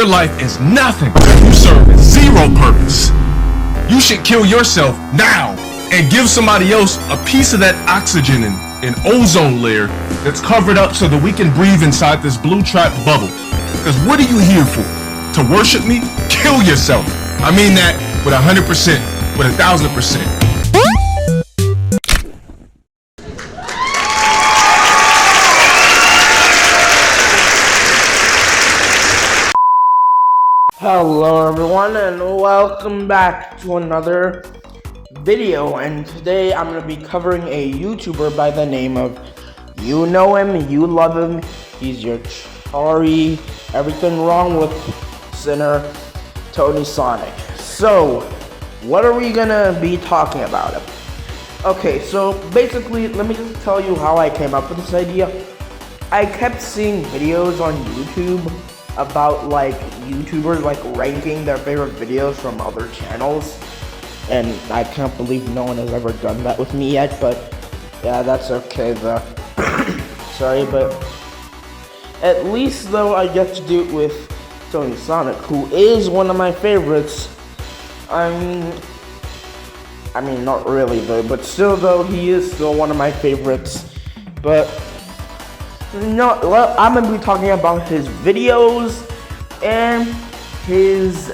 Your life is nothing. You serve zero purpose. You should kill yourself now and give somebody else a piece of that oxygen and ozone layer that's covered up so that we can breathe inside this blue trap bubble. Because what are you here for? To worship me? Kill yourself. I mean that with 100%, with 1,000%. Hello everyone and welcome back to another video, and today I'm going to be covering a YouTuber by the name of, you know him, you love him, he's your sorry, everything wrong with sinner, TonySonic. So, what are we going to be talking about him? Okay, so basically, let me just tell you how I came up with this idea. I kept seeing videos on YouTube about like YouTubers like ranking their favorite videos from other channels, and I can't believe no one has ever done that with me yet, but yeah, that's okay though. Sorry, but at least though I get to do it with TonySonic, who is one of my favorites. I mean not really though, but still though, he is still one of my favorites. But no, I'm going to be talking about his videos and his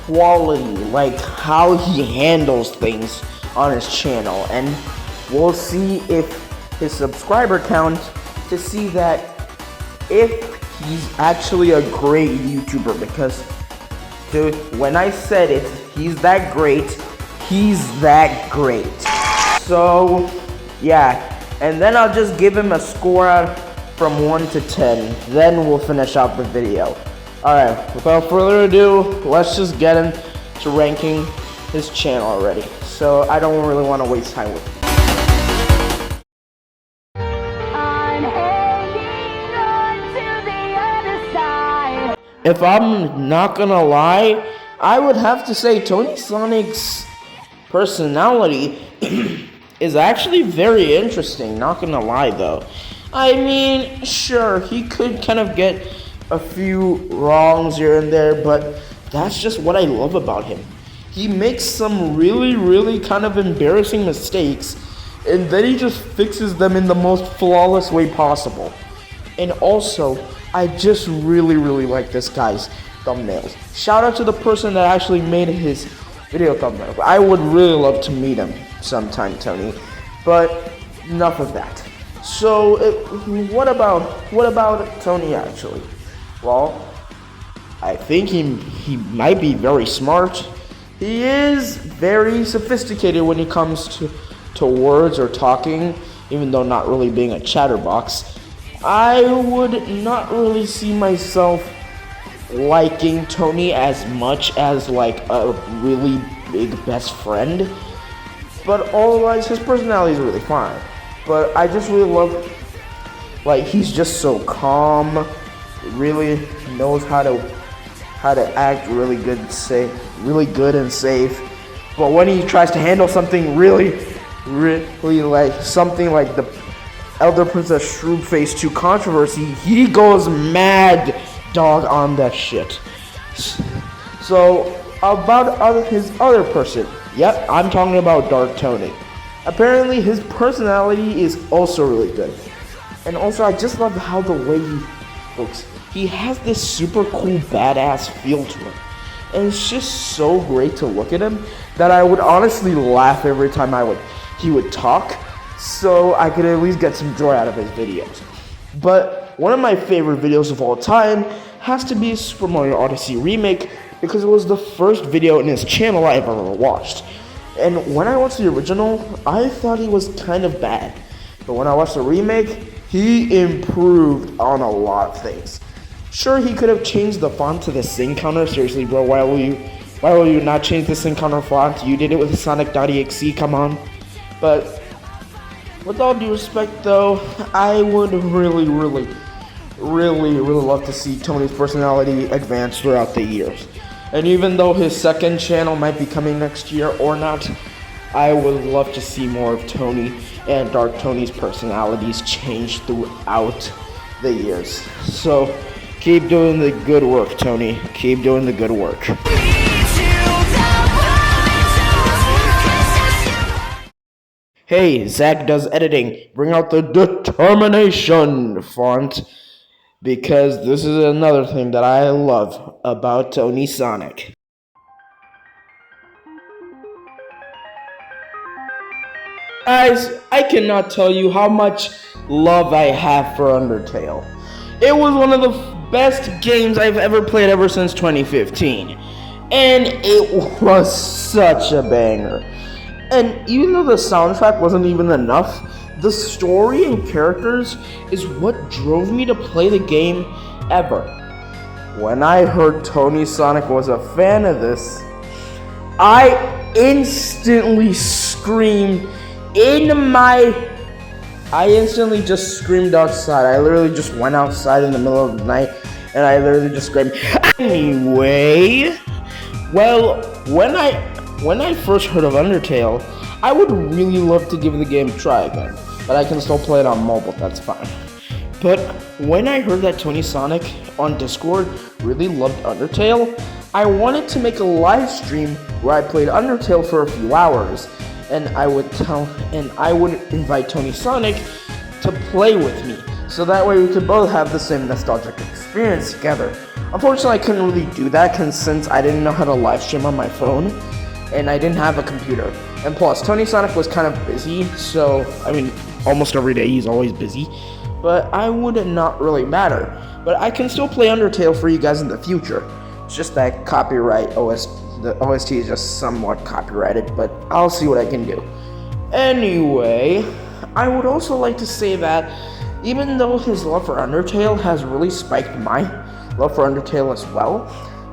quality, like how he handles things on his channel, and we'll see if his subscriber count, to see that if he's actually a great YouTuber, because dude, when I said it, he's that great, he's that great. So yeah. And then I'll just give him a score from 1 to 10. Then we'll finish out the video. Alright, without further ado, let's just get into ranking his channel already. So I don't really want to waste time with it. I'm hanging on to the other side. If I'm not gonna lie, I would have to say TonySonic's personality is actually very interesting, not gonna lie though. I mean, sure, he could kind of get a few wrongs here and there, but that's just what I love about him. He makes some really kind of embarrassing mistakes, and then he just fixes them in the most flawless way possible. And also, I just really like this guy's thumbnails. Shout out to the person that actually made his video thumbnail. I would really love to meet him sometime, Tony. But enough of that. So what about Tony actually? Well, I think he might be very smart. He is very sophisticated when it comes to words or talking, even though not really being a chatterbox. I would not really see myself liking Tony as much as like a really big best friend, but otherwise his personality is really fine. But I just really love, like, he's just so calm, really knows how to act really good and safe. But when he tries to handle something really like something like the Elder Princess Shroomface 2 controversy, he goes mad dog on that shit. So about his other person, yep, I'm talking about Dark Tony. Apparently his personality is also really good, and also I just love how the way he looks. He has this super cool badass feel to him, and it's just so great to look at him that I would honestly laugh every time he would talk, so I could at least get some joy out of his videos. But one of my favorite videos of all time has to be Super Mario Odyssey Remake, because it was the first video in his channel I've ever watched. And when I watched the original, I thought he was kind of bad. But when I watched the remake, he improved on a lot of things. Sure, he could have changed the font to the sing counter. Seriously, bro, why will you not change the sing counter font? You did it with Sonic.exe, come on. But with all due respect though, I would really love to see Tony's personality advance throughout the years. And even though his second channel might be coming next year or not, I would love to see more of Tony and Dark Tony's personalities change throughout the years. So Keep doing the good work, Tony. Keep doing the good work. Hey, Zach does editing. Bring out the determination font. Because this is another thing that I love about TonySonic. Guys, I cannot tell you how much love I have for Undertale. It was one of the best games I've ever played ever since 2015. And it was such a banger. And even though the soundtrack wasn't even enough, the story and characters is what drove me to play the game ever. When I heard TonySonic was a fan of this, I instantly screamed I instantly just screamed outside. I literally just went outside in the middle of the night and I literally just screamed. Anyway, well, when I first heard of Undertale, I would really love to give the game a try again, but I can still play it on mobile, that's fine. But when I heard that TonySonic on Discord really loved Undertale, I wanted to make a live stream where I played Undertale for a few hours, and I would invite TonySonic to play with me, so that way we could both have the same nostalgic experience together. Unfortunately, I couldn't really do that since I didn't know how to live stream on my phone, and I didn't have a computer. And plus, TonySonic was kind of busy, so, almost every day he's always busy, but I would not really matter. But I can still play Undertale for you guys in the future. It's just that the OST is just somewhat copyrighted, but I'll see what I can do. Anyway, I would also like to say that even though his love for Undertale has really spiked my love for Undertale as well,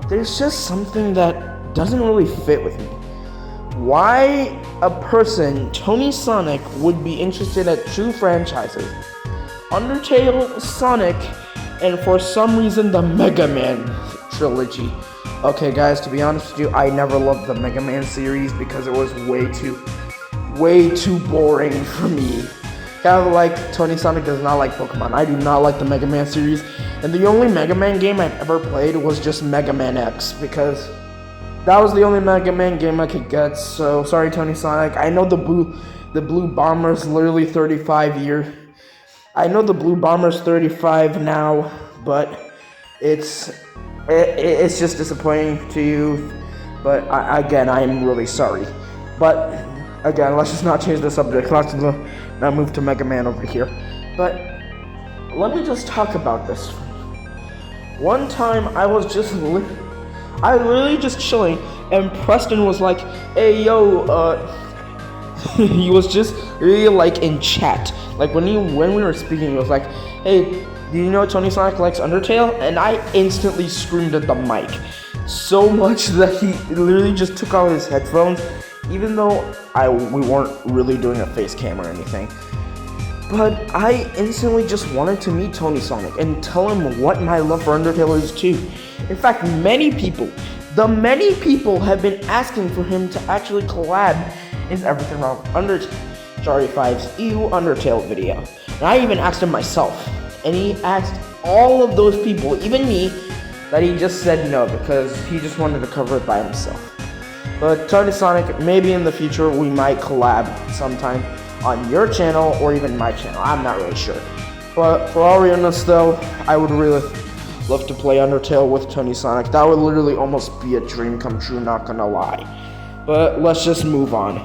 there's just something that doesn't really fit with me. Why a person, TonySonic, would be interested in two franchises, Undertale, Sonic, and for some reason the Mega Man trilogy. Okay guys, to be honest with you, I never loved the Mega Man series because it was way too boring for me. Kind of like TonySonic does not like Pokemon. I do not like the Mega Man series, and the only Mega Man game I've ever played was just Mega Man X, because that was the only Mega Man game I could get. So sorry, TonySonic. I know the Blue Bomber's literally 35 years. I know the Blue Bomber's 35 now, but it's just disappointing to you. But again, I am really sorry. But again, let's just not change the subject. Let's not move to Mega Man over here. But let me just talk about this. One time I was literally just chilling, and Preston was like, "Hey, yo," he was just really like in chat. Like when we were speaking, he was like, "Hey, do you know TonySonic likes Undertale?" And I instantly screamed at the mic, so much that he literally just took out his headphones, even though we weren't really doing a face cam or anything. But I instantly just wanted to meet TonySonic and tell him what my love for Undertale is too. In fact, many people have been asking for him to actually collab in Everything Wrong with Undertale, Sorry 5's EU Undertale video. And I even asked him myself, and he asked all of those people, even me, that he just said no because he just wanted to cover it by himself. But TonySonic, maybe in the future we might collab sometime on your channel or even my channel. I'm not really sure. But for all realness though, I would really love to play Undertale with TonySonic. That would literally almost be a dream come true, not gonna lie. But let's just move on.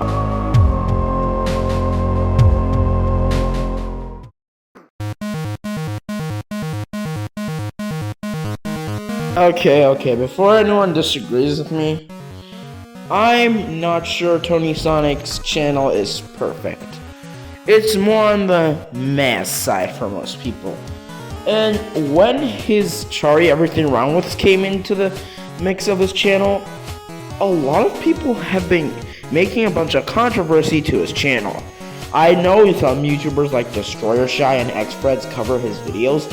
Okay, before anyone disagrees with me, I'm not sure TonySonic's channel is perfect. It's more on the mass side for most people. And when his Sorry Everything Wrong With came into the mix of his channel, a lot of people have been making a bunch of controversy to his channel. I know some YouTubers like Destroyer Shy and Xfreds cover his videos,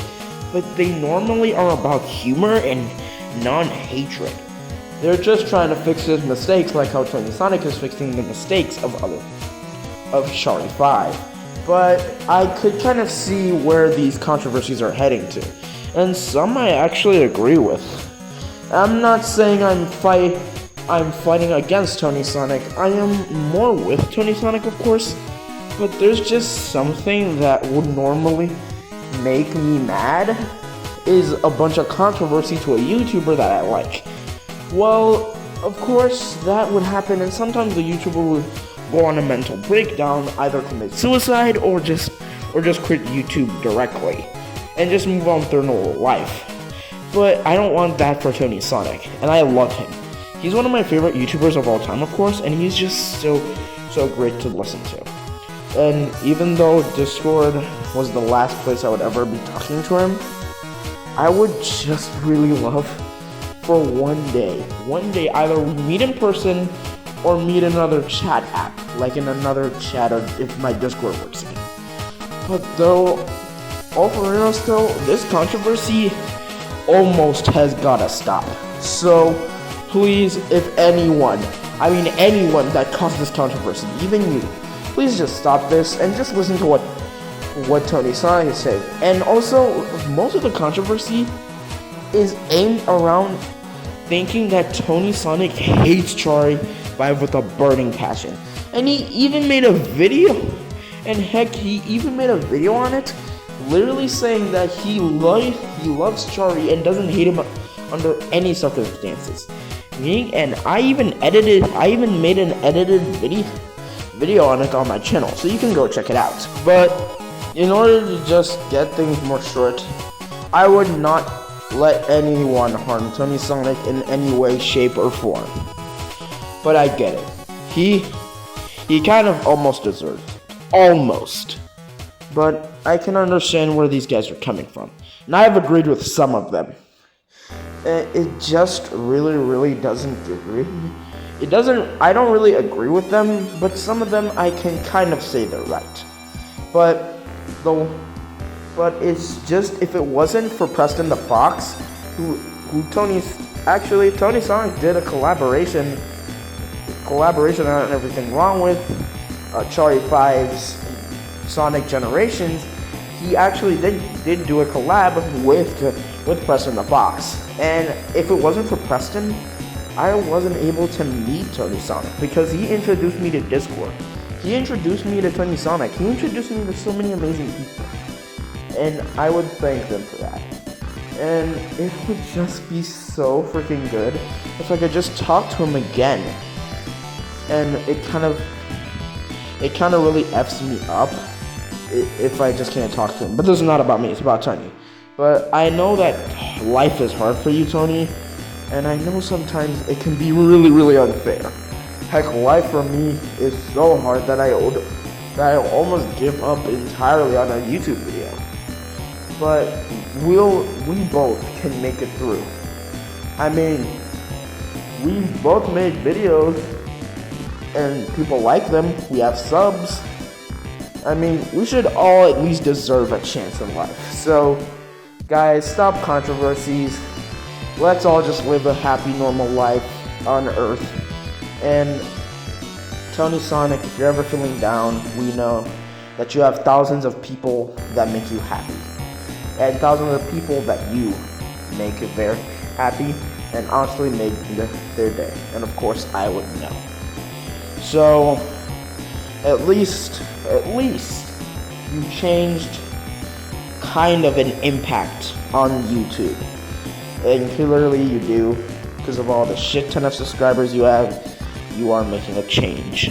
but they normally are about humor and non-hatred. They're just trying to fix his mistakes, like how TonySonic is fixing the mistakes of Sorry 5. but I could kind of see where these controversies are heading to, and some I actually agree with. I'm not saying I'm fighting against TonySonic. I am more with TonySonic, of course, but there's just something that would normally make me mad is a bunch of controversy to a YouTuber that I like. Well, of course, that would happen, and sometimes the YouTuber would go on a mental breakdown, either commit suicide or just quit YouTube directly and just move on with their normal life. But I don't want that for TonySonic, and I love him. He's one of my favorite YouTubers of all time, of course, and he's just so great to listen to. And even though Discord was the last place I would ever be talking to him, I would just really love for one day either we meet in person or meet another chat app, like in another chat or if my Discord works again. But though, all for real still, this controversy almost has gotta stop. So, please, if anyone that caused this controversy, even you, please just stop this and just listen to what TonySonic is saying. And also, most of the controversy is aimed around thinking that TonySonic hates Chari with a burning passion. And he even made a video, and heck, he even made a video on it, literally saying that he loves Chari and doesn't hate him under any circumstances. And I even made an edited video on it on my channel, so you can go check it out. But in order to just get things more short, I would not let anyone harm TonySonic in any way, shape, or form. But I get it. He kind of almost deserved it. Almost. But I can understand where these guys are coming from. And I have agreed with some of them. It just really doesn't agree. I don't really agree with them, but some of them I can kind of say they're right. But it's just, if it wasn't for Preston the Fox, who TonySonic did a collaboration on everything wrong with Chari 5's Sonic Generations. He actually did do a collab with Preston the Fox. And if it wasn't for Preston, I wasn't able to meet TonySonic because he introduced me to Discord. He introduced me to TonySonic. He introduced me to so many amazing people. And I would thank them for that. And it would just be so freaking good if I could just talk to him again. And it kind of really F's me up if I just can't talk to him. But this is not about me, it's about Tony. But I know that life is hard for you, Tony, and I know sometimes it can be really unfair. Heck, life for me is so hard that I almost give up entirely on a YouTube video. But we both can make it through. I mean, we've both made videos and people like them. We have subs. I mean, we should all at least deserve a chance in life. So, guys, stop controversies. Let's all just live a happy, normal life on Earth. And TonySonic, if you're ever feeling down, we know that you have thousands of people that make you happy. And thousands of people that you make very happy and honestly make their day. And of course, I would know. So, at least you changed kind of an impact on YouTube. And clearly you do, because of all the shit ton of subscribers you have, you are making a change.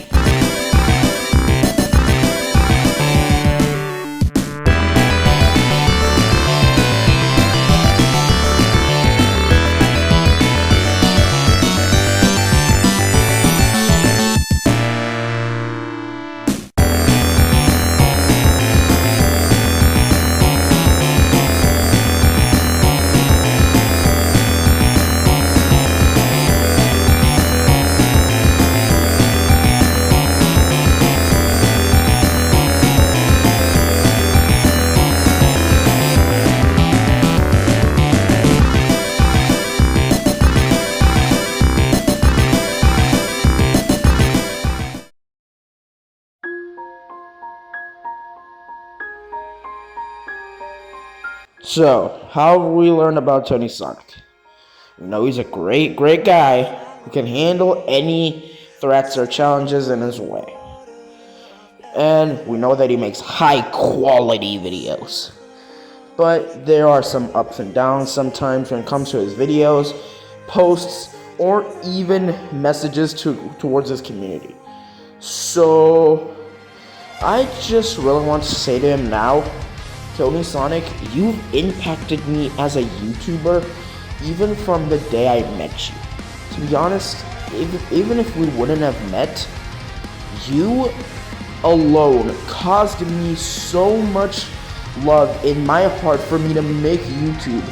So, how have we learned about TonySonic? We know he's a great guy who can handle any threats or challenges in his way. And we know that he makes high quality videos. But there are some ups and downs sometimes when it comes to his videos, posts, or even messages towards his community. So, I just really want to say to him now, TonySonic, you've impacted me as a YouTuber even from the day I met you. To be honest, even if we wouldn't have met, you alone caused me so much love in my heart for me to make YouTube,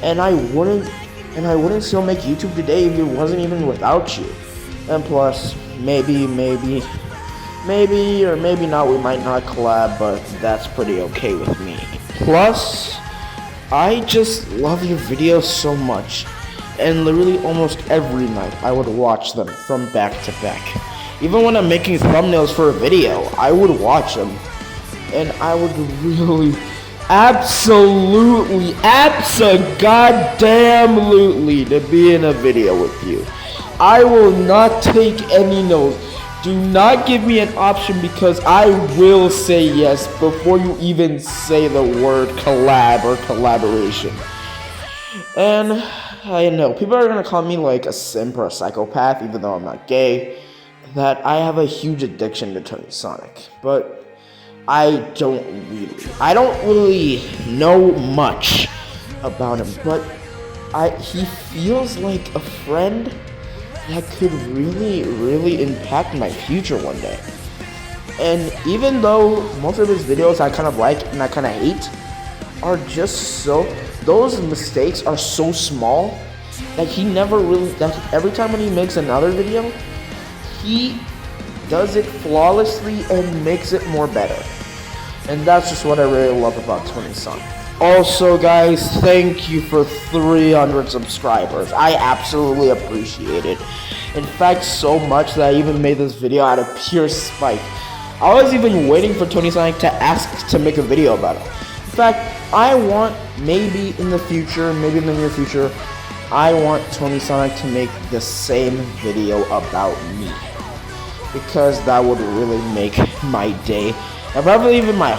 and I wouldn't still make YouTube today if it wasn't even without you. And plus, maybe or maybe not, we might not collab, but that's pretty okay with me. Plus, I just love your videos so much, and literally almost every night I would watch them from back to back. Even when I'm making thumbnails for a video, I would watch them, and I would really, absolutely to be in a video with you. I will not take any no's. Do not give me an option, because I will say yes before you even say the word collab or collaboration. And I know people are gonna call me like a simp or a psychopath, even though I'm not gay, that I have a huge addiction to TonySonic. But I don't really know much about him, but he feels like a friend that could really impact my future one day. And even though most of his videos I kind of like and I kind of hate are just those mistakes are so small that that every time when he makes another video, he does it flawlessly and makes it more better. And that's just what I really love about TonySonic. Also, guys, thank you for 300 subscribers. I absolutely appreciate it. In fact, so much that I even made this video out of pure spite. I was even waiting for TonySonic to ask to make a video about it. In fact, I want maybe in the near future, I want TonySonic to make the same video about me, because that would really make my day, and probably even my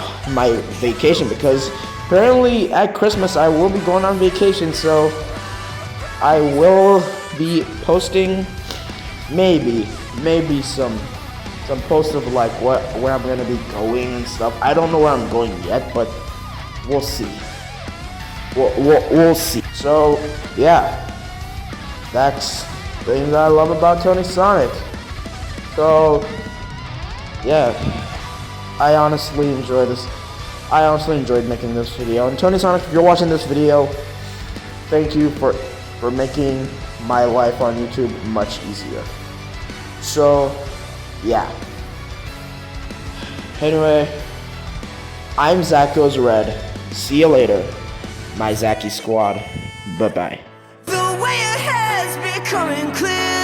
vacation, because apparently at Christmas I will be going on vacation, so I will be posting maybe some posts of like where I'm gonna be going and stuff. I don't know where I'm going yet, but we'll see. We'll see. So yeah, that's the thing that I love about TonySonic. So yeah, I honestly enjoyed making this video. And TonySonic, if you're watching this video, thank you for making my life on YouTube much easier. So yeah. Anyway, I'm Zach Goes Red. See you later, my Zachy squad. Bye bye. The way ahead's becoming clear.